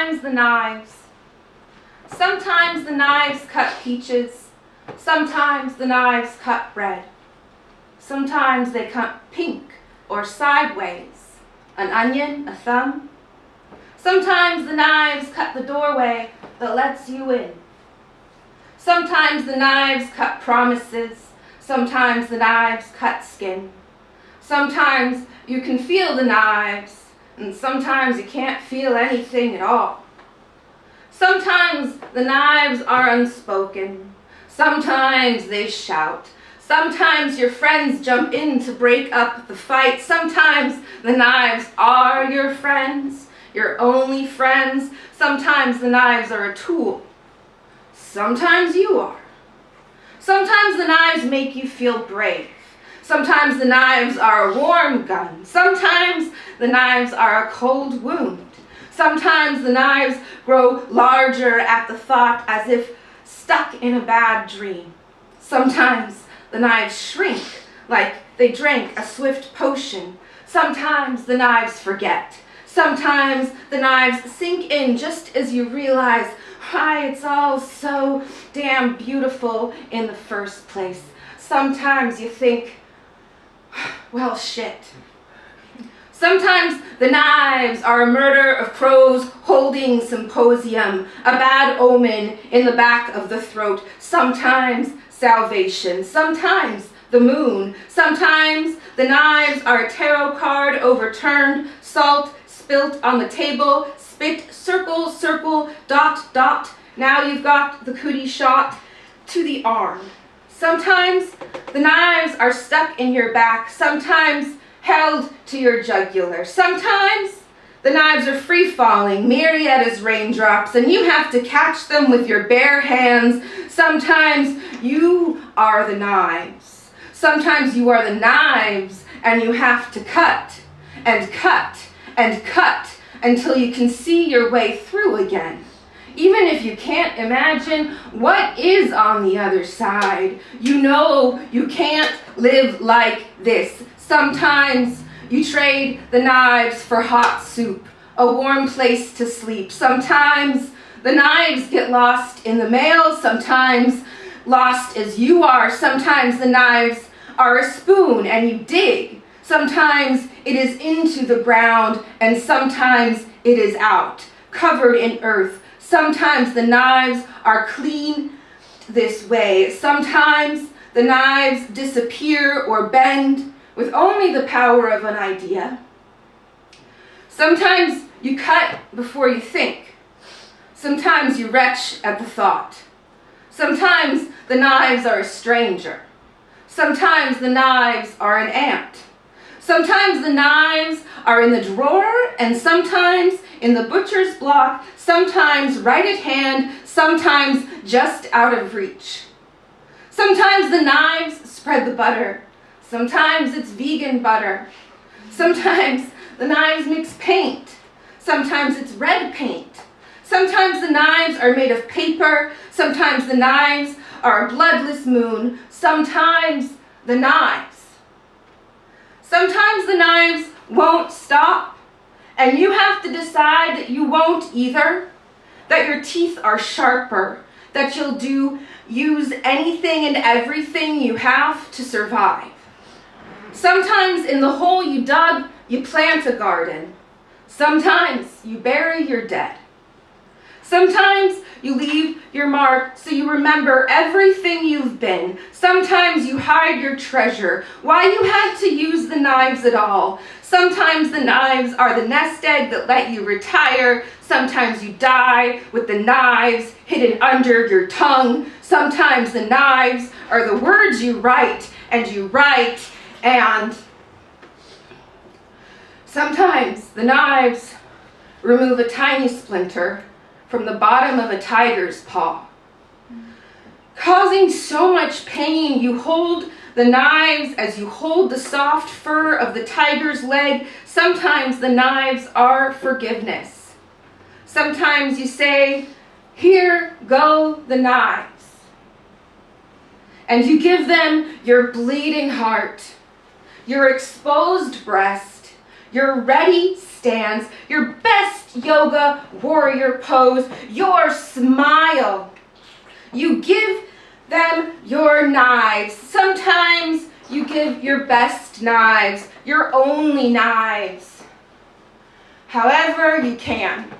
Sometimes the knives. Sometimes the knives cut peaches. Sometimes the knives cut bread. Sometimes they cut pink or sideways, an onion, a thumb. Sometimes the knives cut the doorway that lets you in. Sometimes the knives cut promises. Sometimes the knives cut skin. Sometimes you can feel the knives, and sometimes you can't feel anything at all. Sometimes the knives are unspoken. Sometimes they shout. Sometimes your friends jump in to break up the fight. Sometimes the knives are your friends, your only friends. Sometimes the knives are a tool. Sometimes you are. Sometimes the knives make you feel brave. Sometimes the knives are a warm gun. Sometimes the knives are a cold wound. Sometimes the knives grow larger at the thought, as if stuck in a bad dream. Sometimes the knives shrink like they drank a swift potion. Sometimes the knives forget. Sometimes the knives sink in just as you realize why it's all so damn beautiful in the first place. Sometimes you think, well, shit. Sometimes the knives are a murder of crows holding symposium, a bad omen in the back of the throat. Sometimes salvation. Sometimes the moon. Sometimes the knives are a tarot card overturned, salt spilt on the table, spit, circle, circle, dot, dot. Now you've got the cootie shot to the arm. Sometimes the knives are stuck in your back. Sometimes held to your jugular. Sometimes the knives are free-falling, myriad as raindrops, and you have to catch them with your bare hands. Sometimes you are the knives. Sometimes you are the knives, and you have to cut and cut and cut until you can see your way through again. Even if you can't imagine what is on the other side, you know you can't live like this. Sometimes you trade the knives for hot soup, a warm place to sleep. Sometimes the knives get lost in the mail, sometimes lost as you are. Sometimes the knives are a spoon and you dig. Sometimes it is into the ground and sometimes it is out, covered in earth. Sometimes the knives are clean this way. Sometimes the knives disappear or bend with only the power of an idea. Sometimes you cut before you think. Sometimes you retch at the thought. Sometimes the knives are a stranger. Sometimes the knives are an ant. Sometimes the knives are in the drawer and sometimes in the butcher's block, sometimes right at hand, sometimes just out of reach. Sometimes the knives spread the butter. Sometimes it's vegan butter. Sometimes the knives mix paint. Sometimes it's red paint. Sometimes the knives are made of paper. Sometimes the knives are a bloodless moon. Sometimes the knives. Sometimes the knives won't stop, and you have to decide that you won't either, that your teeth are sharper, that you'll use anything and everything you have to survive. Sometimes in the hole you dug, you plant a garden. Sometimes you bury your dead. Sometimes you leave your mark so you remember everything you've been. Sometimes you hide your treasure, why you had to use the knives at all. Sometimes the knives are the nest egg that let you retire. Sometimes you die with the knives hidden under your tongue. Sometimes the knives are the words you write, and sometimes the knives remove a tiny splinter from the bottom of a tiger's paw. Causing so much pain, you hold the knives as you hold the soft fur of the tiger's leg. Sometimes the knives are forgiveness. Sometimes you say, "Here go the knives." And you give them your bleeding heart, your exposed breast, your ready, stance, your best yoga warrior pose, your smile. You give them your knives. Sometimes you give your best knives, your only knives. However you can.